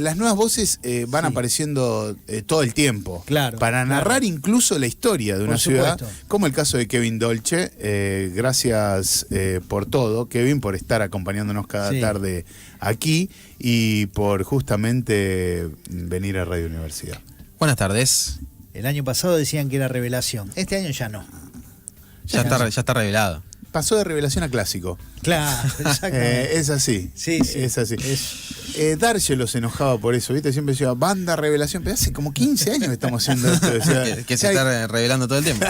Las nuevas voces van apareciendo todo el tiempo. Claro. Para narrar incluso la historia de una ciudad, como el caso de Kevin Dolce. Gracias por todo, Kevin, por estar acompañándonos cada tarde aquí y por justamente venir a Radio Universidad. Buenas tardes. El año pasado decían que era revelación. Este año ya no. Ya está revelado. Pasó de revelación a clásico. Claro, exactamente. Es así. Sí. Es así. Dargelo se enojaba por eso, ¿viste? Siempre decía, banda revelación. Pero hace como 15 años que estamos haciendo esto. O sea, que se está revelando todo el tiempo.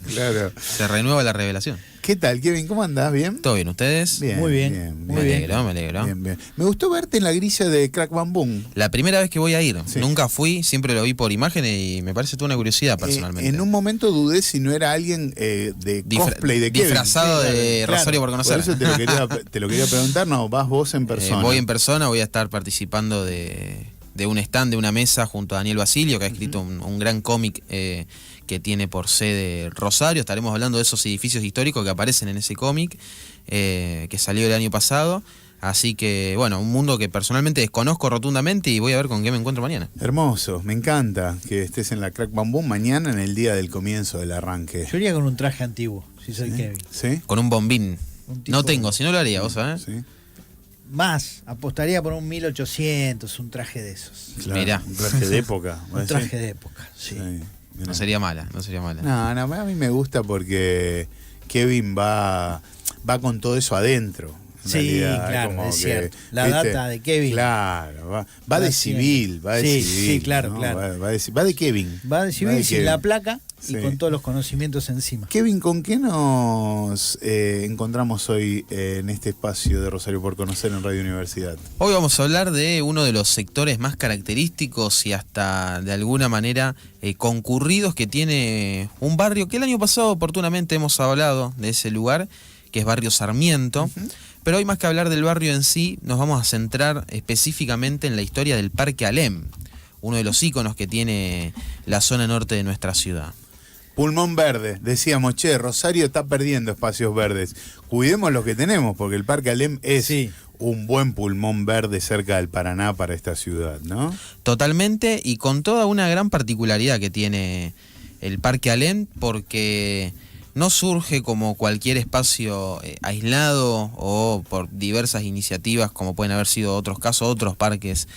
Claro. Se renueva la revelación. ¿Qué tal, Kevin? ¿Cómo andás? ¿Bien? ¿Todo bien? ¿Ustedes? Bien, muy bien. Me alegro. Bien. Me gustó verte en la grilla de Crack Bam Boom. La primera vez que voy a ir. Sí. Nunca fui, siempre lo vi por imágenes y me parece toda una curiosidad personalmente. En un momento dudé si no era alguien de cosplay de Kevin. Disfrazado de Rosario por conocer. Por eso te lo quería preguntar. No, vas vos en persona. Voy en persona, voy a estar participando de un stand, de una mesa junto a Daniel Basilio, que ha escrito un gran cómic que tiene por sede Rosario. Estaremos hablando de esos edificios históricos que aparecen en ese cómic que salió el año pasado. Así que, bueno, un mundo que personalmente desconozco rotundamente y voy a ver con qué me encuentro mañana. Hermoso, me encanta que estés en la Crack Bam Boom mañana en el día del comienzo del arranque. Yo iría con un traje antiguo, si soy Kevin. ¿Sí? Con un bombín. No tengo, si no lo haría, vos sabés. Sí. Más, apostaría por un 1800, un traje de esos. Claro, Mirá. un traje de época. Un traje de época, sí. No sería mala. No, a mí me gusta porque Kevin va con todo eso adentro. Sí, realidad, claro, como es que, cierto. La ¿viste? data de Kevin. Claro, va de civil, Sí, claro, ¿no? claro. Va de Kevin. Va de civil sin Kevin. la placa Sí. y con todos los conocimientos encima. Kevin, ¿con qué nos encontramos hoy en este espacio de Rosario por Conocer en Radio Universidad? Hoy vamos a hablar de uno de los sectores más característicos y hasta de alguna manera concurridos que tiene un barrio que el año pasado oportunamente hemos hablado de ese lugar, que es Barrio Sarmiento. Pero hoy, más que hablar del barrio en sí, nos vamos a centrar específicamente en la historia del Parque Alem, uno de los íconos que tiene la zona norte de nuestra ciudad. Pulmón verde, decíamos, Rosario está perdiendo espacios verdes. Cuidemos los que tenemos, porque el Parque Alem es un buen pulmón verde cerca del Paraná para esta ciudad, ¿no? Totalmente, y con toda una gran particularidad que tiene el Parque Alem, porque no surge como cualquier espacio aislado o por diversas iniciativas, como pueden haber sido otros casos, otros parques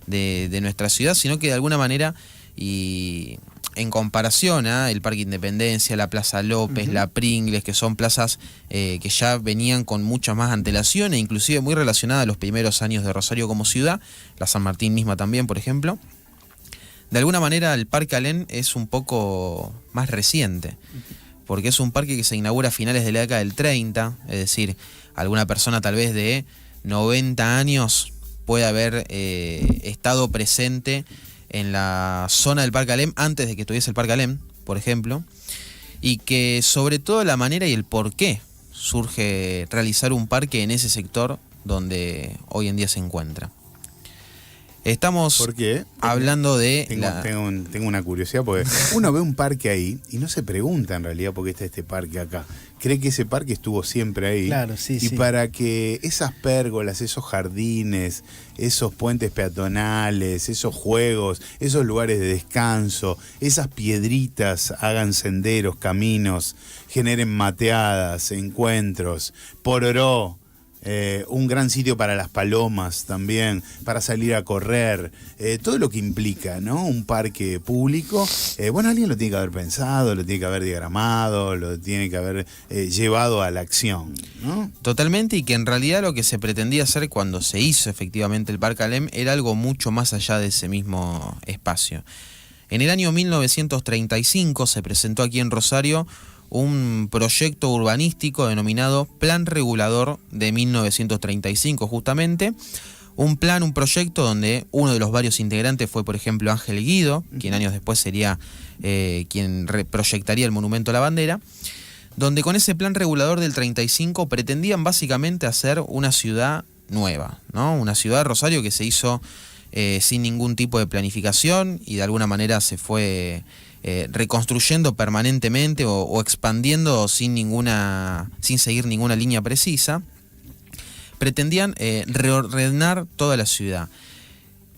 de nuestra ciudad, sino que de alguna manera, y en comparación a el Parque Independencia, la Plaza López, la Pringles, que son plazas que ya venían con mucha más antelación e inclusive muy relacionadas a los primeros años de Rosario como ciudad, la San Martín misma también, por ejemplo. De alguna manera el Parque Alem es un poco más reciente, porque es un parque que se inaugura a finales de la década del 30, es decir, alguna persona tal vez de 90 años puede haber estado presente en la zona del Parque Alem antes de que estuviese el Parque Alem, por ejemplo, y que sobre todo la manera y el por qué surge realizar un parque en ese sector donde hoy en día se encuentra. Estamos ¿Por qué? hablando de... Tengo una curiosidad, porque uno ve un parque ahí y no se pregunta en realidad por qué está este parque acá. Cree que ese parque estuvo siempre ahí. Claro, sí, y para que esas pérgolas, esos jardines, esos puentes peatonales, esos juegos, esos lugares de descanso, esas piedritas hagan senderos, caminos, generen mateadas, encuentros, pororó. Un gran sitio para las palomas también, para salir a correr, todo lo que implica, ¿no? Un parque público. Bueno, alguien lo tiene que haber pensado, lo tiene que haber diagramado, lo tiene que haber llevado a la acción, ¿no? Totalmente, y que en realidad lo que se pretendía hacer cuando se hizo efectivamente el Parque Alem era algo mucho más allá de ese mismo espacio. En el año 1935 se presentó aquí en Rosario un proyecto urbanístico denominado Plan Regulador de 1935 justamente, un proyecto donde uno de los varios integrantes fue, por ejemplo, Ángel Guido, quien años después sería quien proyectaría el Monumento a la Bandera, donde con ese plan regulador del 35 pretendían básicamente hacer una ciudad nueva, ¿no? Una ciudad de Rosario que se hizo sin ningún tipo de planificación y de alguna manera se fue reconstruyendo permanentemente o expandiendo sin seguir ninguna línea precisa. Pretendían reordenar toda la ciudad.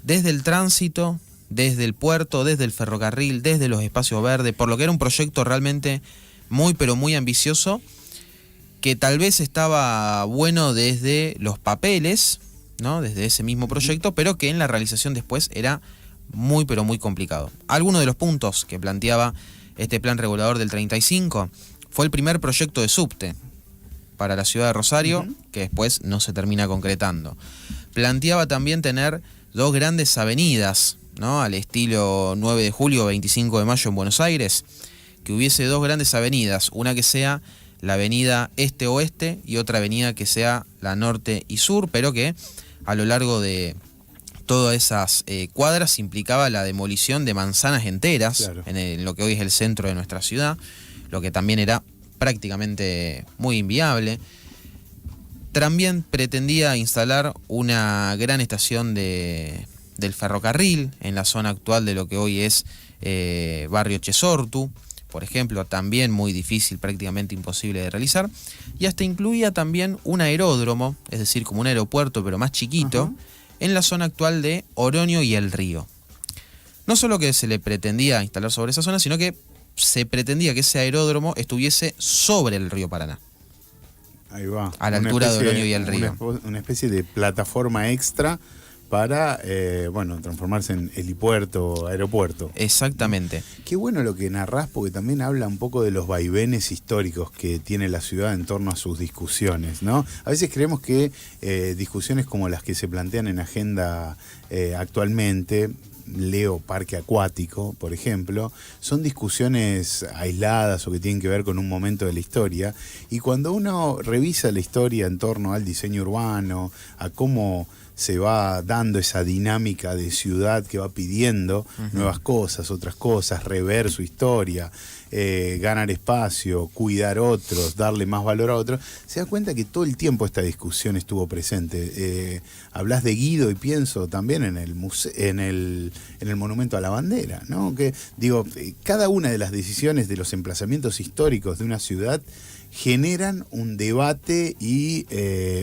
desde el tránsito, desde el puerto, desde el ferrocarril, desde los espacios verdes, por lo que era un proyecto realmente muy pero muy ambicioso, que tal vez estaba bueno desde los papeles, ¿no? Desde ese mismo proyecto, pero que en la realización después era muy pero muy complicado. Algunos de los puntos que planteaba este plan regulador del 35 fue el primer proyecto de subte para la ciudad de Rosario, que después no se termina concretando. Planteaba también tener 2 grandes avenidas, ¿no? Al estilo 9 de julio, 25 de mayo en Buenos Aires, que hubiese 2 grandes avenidas, una que sea la avenida este-oeste y otra avenida que sea la norte y sur, pero que a lo largo de todas esas cuadras implicaba la demolición de manzanas enteras, claro, en lo que hoy es el centro de nuestra ciudad, lo que también era prácticamente muy inviable. También pretendía instalar una gran estación del ferrocarril en la zona actual de lo que hoy es barrio Chesortu, por ejemplo, también muy difícil, prácticamente imposible de realizar, y hasta incluía también un aeródromo, es decir, como un aeropuerto pero más chiquito, en la zona actual de Oroño y El Río. No solo que se le pretendía instalar sobre esa zona, sino que se pretendía que ese aeródromo estuviese sobre el río Paraná. Ahí va. A la altura de Oroño y El Río. Una especie de plataforma extra para, transformarse en helipuerto, aeropuerto. Exactamente. Qué bueno lo que narrás, porque también habla un poco de los vaivenes históricos que tiene la ciudad en torno a sus discusiones, ¿no? A veces creemos que discusiones como las que se plantean en agenda actualmente, leo parque acuático, por ejemplo, son discusiones aisladas o que tienen que ver con un momento de la historia, y cuando uno revisa la historia en torno al diseño urbano, a cómo se va dando esa dinámica de ciudad que va pidiendo nuevas cosas, otras cosas, rever su historia, ganar espacio, cuidar otros, darle más valor a otros, se da cuenta que todo el tiempo esta discusión estuvo presente. Hablas de Guido y pienso también en el Monumento a la Bandera, ¿no? Que digo, cada una de las decisiones de los emplazamientos históricos de una ciudad generan un debate y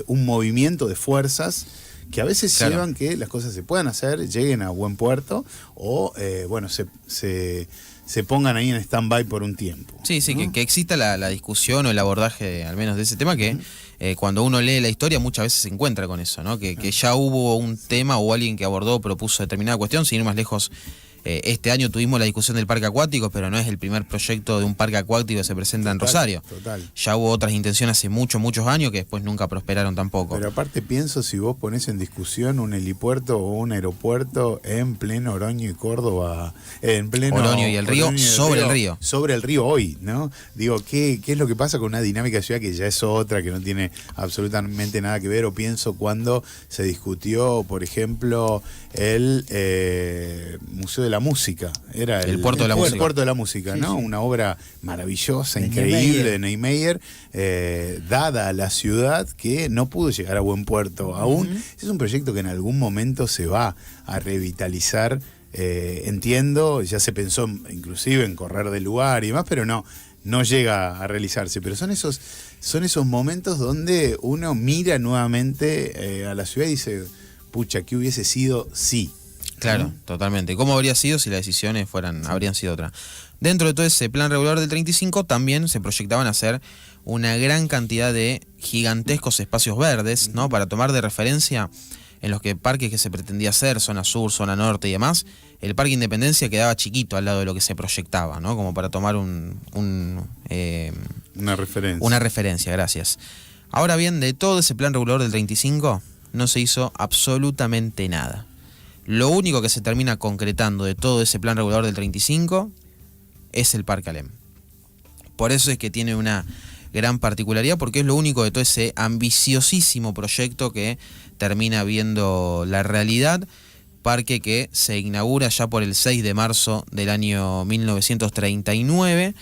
un movimiento de fuerzas que a veces llevan que las cosas se puedan hacer, lleguen a buen puerto o se pongan ahí en stand-by por un tiempo. Sí, ¿no? que exista la discusión o el abordaje, al menos de ese tema, que cuando uno lee la historia muchas veces se encuentra con eso, ¿no? Que ya hubo un tema o alguien que abordó o propuso determinada cuestión, sin ir más lejos. Este año tuvimos la discusión del parque acuático, pero no es el primer proyecto de un parque acuático que se presenta en Rosario. Total. Ya hubo otras intenciones hace muchos años que después nunca prosperaron tampoco. Pero aparte pienso, si vos ponés en discusión un helipuerto o un aeropuerto en pleno Oroño y Córdoba, en pleno Oroño y El Río, sobre el río. Sobre el río hoy, ¿no? Digo, ¿qué es lo que pasa con una dinámica de ciudad que ya es otra, que no tiene absolutamente nada que ver? O pienso cuando se discutió, por ejemplo, el Museo de la Música, era el Puerto de la Música. El Puerto de la Música, ¿no? Sí. Una obra maravillosa, increíble de Niemeyer, dada a la ciudad, que no pudo llegar a buen puerto aún. Es un proyecto que en algún momento se va a revitalizar, entiendo, ya se pensó inclusive en correr del lugar y demás, pero no llega a realizarse. Pero son esos momentos donde uno mira nuevamente a la ciudad y dice, pucha, ¿qué hubiese sido si? Claro, totalmente. ¿Cómo habría sido si las decisiones habrían sido otras? Dentro de todo ese plan regulador del 35 también se proyectaban hacer una gran cantidad de gigantescos espacios verdes, ¿no? Para tomar de referencia en los parques que se pretendía hacer, zona sur, zona norte y demás, el Parque Independencia quedaba chiquito al lado de lo que se proyectaba, ¿no? Como para tomar una referencia. Una referencia, gracias. Ahora bien, de todo ese plan regulador del 35 no se hizo absolutamente nada. Lo único que se termina concretando de todo ese plan regulador del 35 es el Parque Alem. Por eso es que tiene una gran particularidad, porque es lo único de todo ese ambiciosísimo proyecto que termina viendo la realidad. Parque que se inaugura ya por el 6 de marzo del año 1939,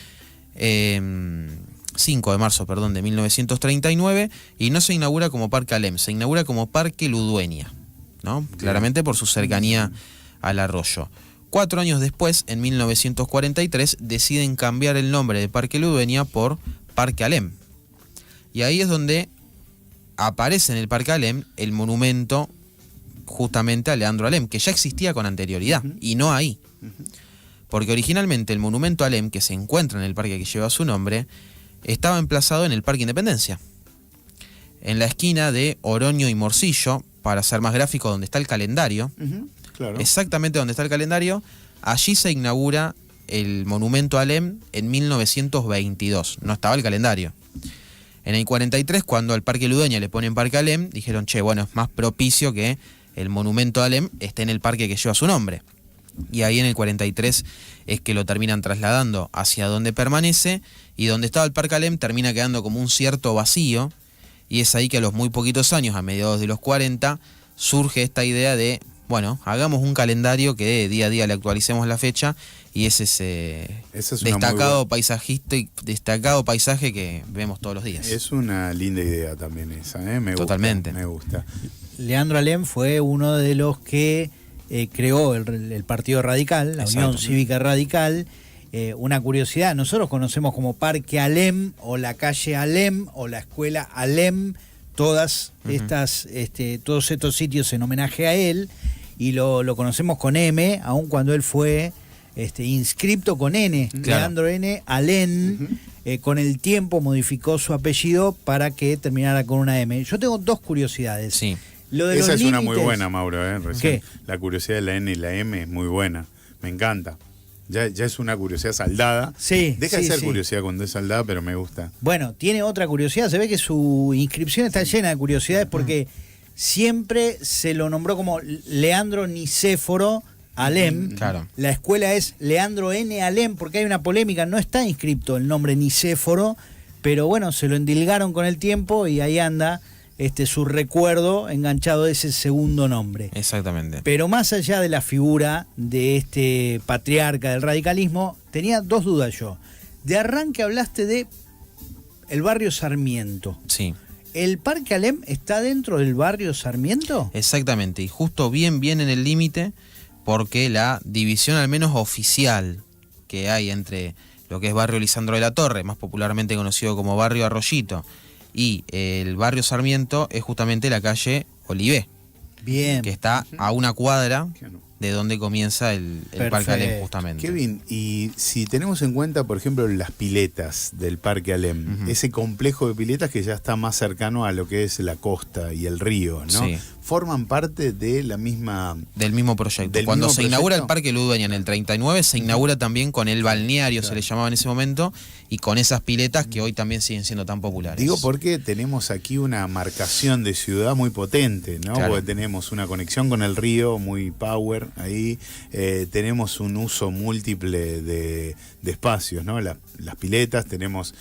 5 de marzo, perdón, de 1939, y no se inaugura como Parque Alem, se inaugura como Parque Ludueña, ¿no? Claramente por su cercanía al arroyo. 4 años después, en 1943, deciden cambiar el nombre de Parque Ludueña por Parque Alem. Y ahí es donde aparece en el Parque Alem el monumento justamente a Leandro Alem, que ya existía con anterioridad, y no ahí. Porque originalmente el monumento a Alem, que se encuentra en el parque que lleva su nombre, estaba emplazado en el Parque Independencia, en la esquina de Oroño y Morcillo, para ser más gráfico, donde está el calendario. Claro. Exactamente donde está el calendario, allí se inaugura el monumento a Alem en 1922. No estaba el calendario. En el 43, cuando al Parque Ludueña le ponen Parque Alem, dijeron, che, bueno, es más propicio que el monumento a Alem esté en el parque que lleva su nombre. Y ahí en el 43 es que lo terminan trasladando hacia donde permanece, y donde estaba el Parque Alem termina quedando como un cierto vacío, y es ahí que a los muy poquitos años, a mediados de los 40, surge esta idea de, bueno, hagamos un calendario que día a día le actualicemos la fecha, y es ese destacado paisaje que vemos todos los días. Es una linda idea también esa, me Totalmente. Me gusta. Leandro Alem fue uno de los que creó el Partido Radical, la Exacto. Unión Cívica Radical. Una curiosidad, nosotros conocemos como Parque Alem, o la calle Alem, o la escuela Alem, todas estas, todos estos sitios en homenaje a él, y lo conocemos con M, aun cuando él fue inscripto con N, Claro. Leandro N. Alem. Con el tiempo modificó su apellido para que terminara con una M. Yo tengo dos curiosidades. Sí. Lo de Esa los es una muy límites- buena, Mauro, recién. ¿Qué? La curiosidad de la N y la M es muy buena. Me encanta. Ya es una curiosidad saldada. Sí, Deja de sí, ser sí. curiosidad cuando es saldada, pero me gusta. Bueno, tiene otra curiosidad. Se ve que su inscripción está llena de curiosidades porque siempre se lo nombró como Leandro Nicéforo Alem. Claro. La escuela es Leandro N. Alem porque hay una polémica. No está inscripto el nombre Nicéforo, pero bueno, se lo endilgaron con el tiempo y ahí anda su recuerdo enganchado de ese segundo nombre. Exactamente. Pero más allá de la figura de este patriarca del radicalismo, tenía dos dudas yo. De arranque hablaste de el barrio Sarmiento. Sí. ¿El Parque Alem está dentro del barrio Sarmiento? Exactamente, y justo bien en el límite, porque la división al menos oficial que hay entre lo que es barrio Lisandro de la Torre, más popularmente conocido como barrio Arroyito, y el barrio Sarmiento es justamente la calle Olivé, Bien. que está a una cuadra Qué no. de donde comienza el Parque Alem, Perfecto. justamente. Kevin, y si tenemos en cuenta, por ejemplo, las piletas del Parque Alem, Ujú. ese complejo de piletas que ya está más cercano a lo que es la costa y el río, ¿no? Sí. Forman parte de la misma... Del mismo proyecto. ¿Del Cuando mismo se inaugura proyecto? el Parque Ludueña en el 39, se inaugura también con el balneario, se le llamaba en ese momento, y con esas piletas que hoy también siguen siendo tan populares. Digo porque tenemos aquí una marcación de ciudad muy potente, ¿no? Claro. Porque tenemos una conexión con el río muy power ahí, tenemos un uso múltiple de espacios, ¿no? Las piletas, tenemos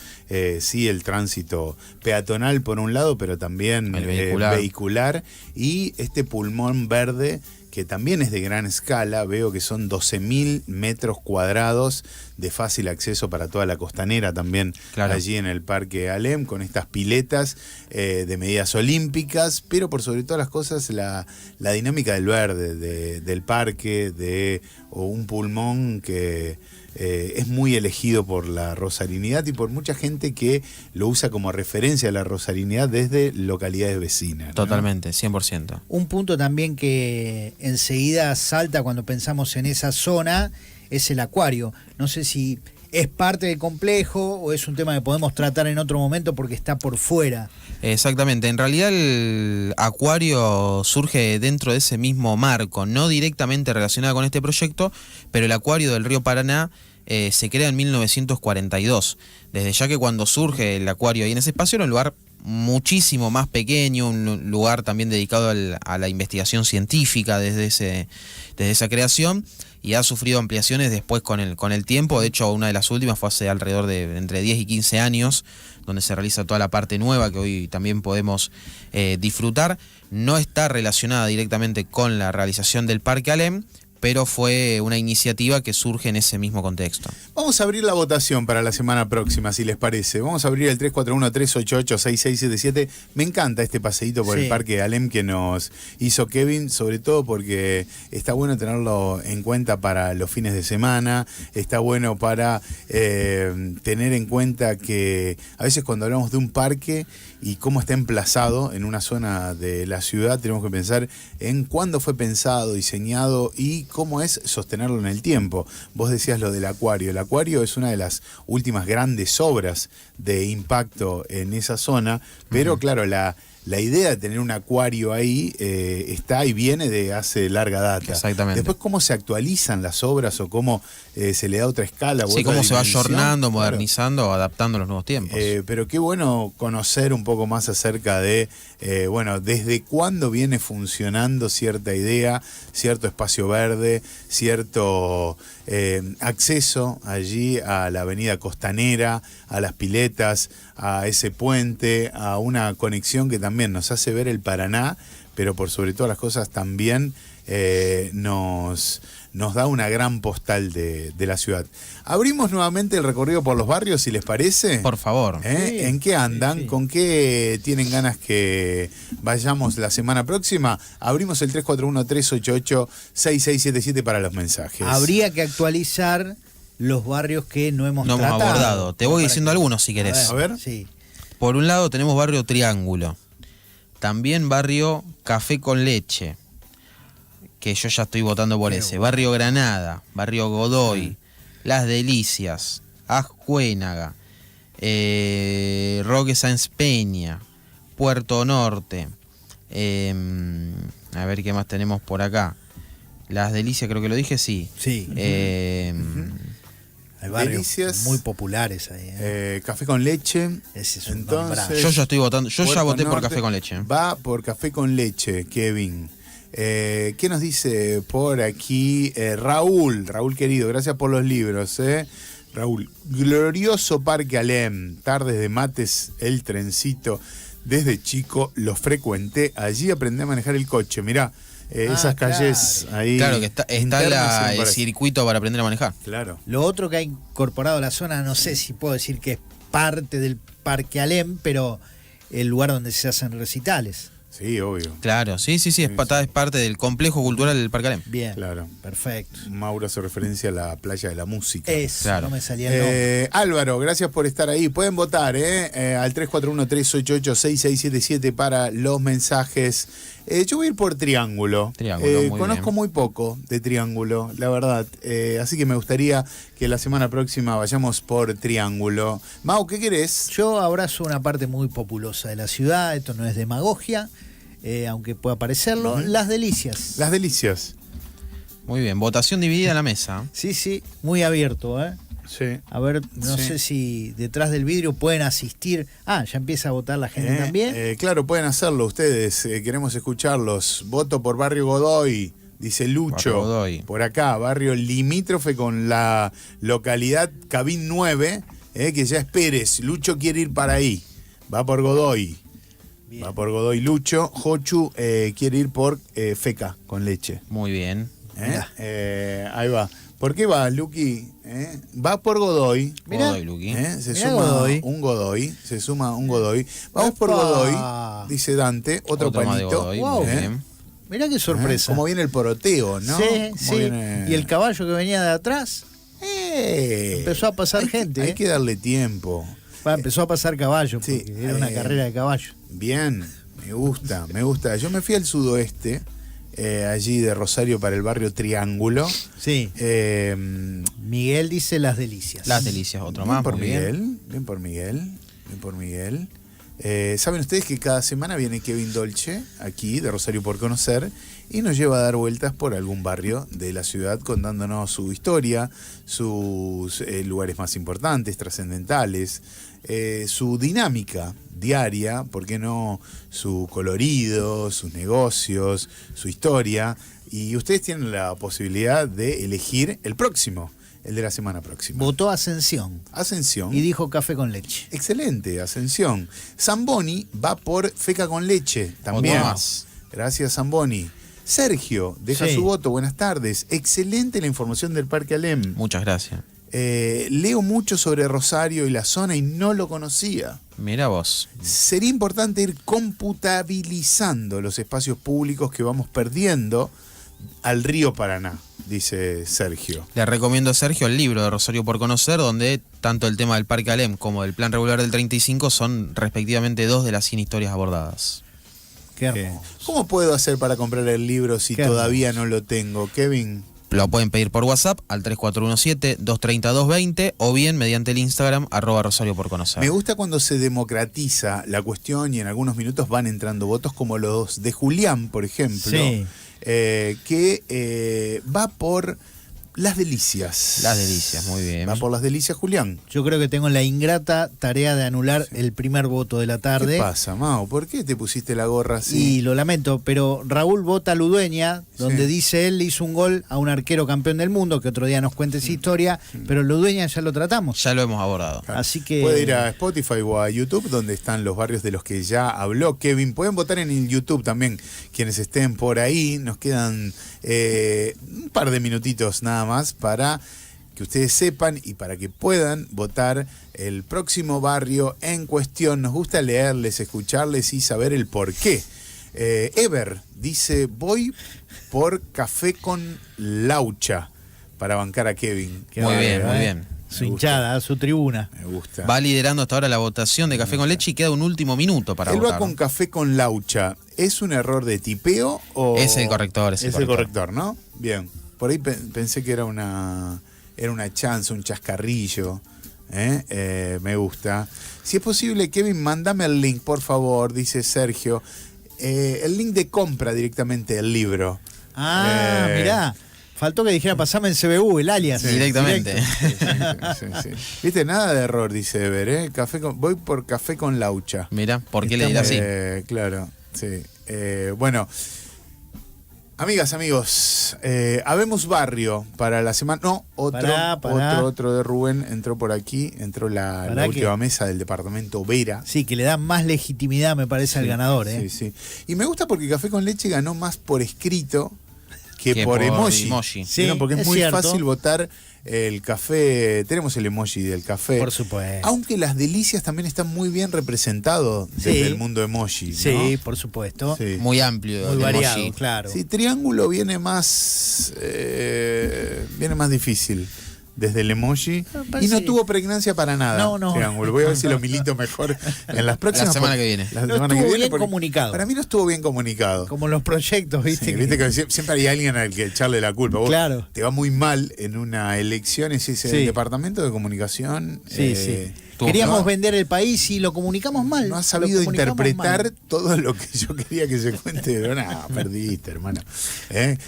sí el tránsito peatonal por un lado, pero también El vehicular. vehicular, y este pulmón verde que también es de gran escala. Veo que son 12.000 metros cuadrados de fácil acceso para toda la costanera también, Claro. allí en el Parque Alem, con estas piletas de medidas olímpicas, pero por sobre todas las cosas la dinámica del verde, del parque, o un pulmón que es muy elegido por la rosarinidad y por mucha gente que lo usa como referencia a la rosarinidad desde localidades vecinas, ¿no? Totalmente, 100%. Un punto también que enseguida salta cuando pensamos en esa zona es el acuario. No sé si es parte del complejo o es un tema que podemos tratar en otro momento porque está por fuera. Exactamente, en realidad el acuario surge dentro de ese mismo marco, no directamente relacionado con este proyecto, pero el acuario del río Paraná se crea en 1942, desde ya que cuando surge el acuario ahí en ese espacio era un lugar muchísimo más pequeño, un lugar también dedicado a la investigación científica desde esa creación, y ha sufrido ampliaciones después con el tiempo. De hecho, una de las últimas fue hace alrededor de entre 10 y 15 años, donde se realiza toda la parte nueva que hoy también podemos disfrutar. No está relacionada directamente con la realización del Parque Alem, pero fue una iniciativa que surge en ese mismo contexto. Vamos a abrir la votación para la semana próxima, si les parece. Vamos a abrir el 341-388-6677. Me encanta este paseíto por el Parque Alem que nos hizo Kevin, sobre todo porque está bueno tenerlo en cuenta para los fines de semana, está bueno para tener en cuenta que a veces cuando hablamos de un parque y cómo está emplazado en una zona de la ciudad, tenemos que pensar en cuándo fue pensado, diseñado y cómo es sostenerlo en el tiempo. Vos decías lo del acuario. El acuario es una de las últimas grandes obras de impacto en esa zona, pero claro, la idea de tener un acuario ahí está y viene de hace larga data. Exactamente. Después, cómo se actualizan las obras o cómo se le da otra escala. Sí, otra cómo se va dimensión. ayornando, Claro. modernizando, adaptando a los nuevos tiempos. Pero qué bueno conocer un poco más acerca de, desde cuándo viene funcionando cierta idea, cierto espacio verde, cierto acceso allí a la avenida costanera, a las piletas, a ese puente, a una conexión que también nos hace ver el Paraná, pero por sobre todas las cosas también nos da una gran postal de la ciudad. Abrimos nuevamente el recorrido por los barrios, si les parece. Por favor. Sí, ¿En qué andan? sí. ¿Con qué tienen ganas que vayamos la semana próxima? Abrimos el 341-388-6677 para los mensajes. Habría que actualizar los barrios que no hemos No hemos tratado. abordado. Te voy Para diciendo que- algunos si querés. A ver. Sí. Por un lado tenemos barrio Triángulo. También barrio Café con Leche, que yo ya estoy votando por ese. Barrio Granada, barrio Godoy, Las Delicias, Ascuénaga, Roque Sáenz Peña, Puerto Norte. A ver qué más tenemos por acá. Las Delicias, creo que lo dije, sí. Sí. Hay barrios Delicias. muy populares ahí. Café con leche. Ese es un Entonces, nombrazo. Yo ya estoy votando, yo ya Puerto voté por Norte Café con Leche. Va por Café con Leche, Kevin. ¿Qué nos dice por aquí Raúl? Raúl querido, gracias por los libros. Raúl, glorioso Parque Alem, tardes de mates, el trencito. Desde chico lo frecuenté, allí aprendí a manejar el coche. Mirá, esas claro. calles ahí. Claro que está internas, el circuito para aprender a manejar. Claro. Lo otro que ha incorporado la zona, no sé si puedo decir que es parte del Parque Alem, pero el lugar donde se hacen recitales. Sí, obvio. Claro, sí, es parte del complejo cultural del Parque Alem. Bien, Claro. perfecto. Mauro hace referencia a la playa de la música. Eso, Claro. no me salía el nombre. Álvaro, gracias por estar ahí. Pueden votar al 341-388-6677 para los mensajes. Yo voy a ir por Triángulo. Triángulo, muy conozco bien. muy poco de Triángulo, la verdad. Así que me gustaría que la semana próxima vayamos por Triángulo. Mau, ¿qué querés? Yo abrazo una parte muy populosa de la ciudad, esto no es demagogia, aunque pueda parecerlo. Las Delicias. Las Delicias. Muy bien, votación dividida en la mesa. Sí, muy abierto, ¿eh? Sí. A ver, no Sí. sé si detrás del vidrio pueden asistir. Ya empieza a votar la gente también. Claro, pueden hacerlo ustedes. Queremos escucharlos. Voto por Barrio Godoy, dice Lucho. Barrio Godoy. Por acá, barrio limítrofe con la localidad Cabín 9, que ya es Pérez. Lucho quiere ir para ahí. Va por Godoy. Bien. Va por Godoy Lucho. Jochu quiere ir por Feca con leche. Muy bien. Mirá. Ahí va. ¿Por qué va, Luqui? Va por Godoy. Mirá. Godoy, Luqui. Se Mirá suma Godoy. un Godoy, se suma un Godoy. Vamos por ¡Epa! Godoy, dice Dante, otro más de palito. Godoy, Wow. muy bien. Mirá qué sorpresa. Como viene el poroteo, ¿no? Sí, Cómo sí. viene- Y el caballo que venía de atrás, empezó a pasar hay gente, Hay que darle tiempo. empezó a pasar caballo, Sí, porque era una carrera de caballo. Bien, me gusta, me gusta. Yo me fui al sudoeste, allí de Rosario para el barrio Triángulo. Sí. Miguel dice Las Delicias. Las Delicias, otro Bien más, por muy bien. Miguel, bien por Miguel, bien por Miguel. ¿Saben ustedes que cada semana viene Kevin Dolce aquí de Rosario por Conocer y nos lleva a dar vueltas por algún barrio de la ciudad contándonos su historia, sus lugares más importantes, trascendentales, su dinámica diaria, ¿por qué no? Su colorido, sus negocios, su historia. Y ustedes tienen la posibilidad de elegir el próximo, el de la semana próxima. Votó Ascensión Ascensión. y dijo café con leche. Excelente, Ascensión. Zamboni va por Feca con leche también. Otro más. Gracias, Zamboni. Sergio, deja Sí. su voto, buenas tardes. Excelente la información del Parque Alem. Muchas gracias. Leo mucho sobre Rosario y la zona y no lo conocía. Mira vos. Sería importante ir computabilizando los espacios públicos que vamos perdiendo al río Paraná, dice Sergio. Le recomiendo a Sergio el libro de Rosario por conocer, donde tanto el tema del Parque Alem como del Plan Regular del 35 son respectivamente 2 de las 100 historias abordadas. Qué hermoso. ¿Cómo puedo hacer para comprar el libro si Qué todavía no lo tengo, Kevin? Lo pueden pedir por WhatsApp al 3417-230-220 o bien mediante el Instagram @Rosario por conocer. Me gusta cuando se democratiza la cuestión y en algunos minutos van entrando votos como los de Julián, por ejemplo, Sí. que va por Las Delicias. Las Delicias, muy bien. Va por Las Delicias, Julián. Yo creo que tengo la ingrata tarea de anular el primer voto de la tarde. ¿Qué pasa, Mao? ¿Por qué te pusiste la gorra así? Y lo lamento, pero Raúl vota a Ludueña, donde Sí. dice él le hizo un gol a un arquero campeón del mundo, que otro día nos cuente esa historia, pero Ludueña ya lo tratamos. Ya lo hemos abordado. Así que Puede ir a Spotify o a YouTube, donde están los barrios de los que ya habló Kevin. Pueden votar en el YouTube también, quienes estén por ahí. Nos quedan un par de minutitos nada más para que ustedes sepan y para que puedan votar el próximo barrio en cuestión. Nos gusta leerles, escucharles y saber el por qué. Ever dice, voy por Café con Laucha para bancar a Kevin. Qué Muy bien, bárbaro, muy bien. su Me gusta. hinchada, su tribuna. Me gusta. Va liderando hasta ahora la votación de Café con Leche y queda un último minuto para Él votar. va con Café con Laucha. ¿Es un error de tipeo o...? Es el corrector, es el Es el corrector. corrector, ¿no? Bien. Por ahí pensé que era una chance, un chascarrillo. Me gusta. Si es posible, Kevin, mándame el link, por favor, dice Sergio. El link de compra directamente del libro. Ah, mirá. Faltó que dijera pasame el CBU, el alias. Sí, directamente. Directo. Sí. Viste, nada de error, dice Ever, ¿eh? Voy por Café con Laucha. Mira, ¿por qué le dirá así? Claro, sí. Bueno, amigas, amigos, habemos barrio para la semana. No, Pará. otro de Rubén entró por aquí, entró la Pará última que- mesa del departamento Vera. Sí, que le da más legitimidad, me parece, al ganador. ¿eh? Sí. Y me gusta porque Café con Leche ganó más por escrito que Que por por emoji. emoji. Sí, ¿No? Porque es es muy cierto. fácil votar el café. Tenemos el emoji del café. Por supuesto. Aunque Las Delicias también están muy bien representados desde Sí. el mundo emoji, ¿no? Sí, por supuesto. Sí. Muy amplio. Muy el variado, emoji. claro. Sí, triángulo viene más difícil desde el emoji Me y parece- no tuvo pregnancia para nada. No. Triángulo. Voy a ver si lo milito mejor en las próximas. La semana que viene. La No semana que estuvo viene, bien porque comunicado. Para mí no estuvo bien comunicado. Como los proyectos, ¿viste? Sí, viste que siempre hay alguien al que echarle la culpa. Vos Claro. te va muy mal en una elección, es ese Sí. departamento de comunicación. Sí. Tuvo- Queríamos no- vender el país y lo comunicamos mal. No has Lo sabido comunicamos interpretar mal. todo lo que yo quería que se cuente. Pero no, perdiste, hermano.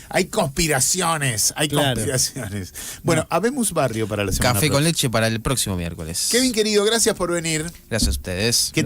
Hay conspiraciones, Claro. conspiraciones. Bueno, habemos barrio para la semana Café con próxima. Leche para el próximo miércoles. Kevin, querido, gracias por venir. Gracias a ustedes. Que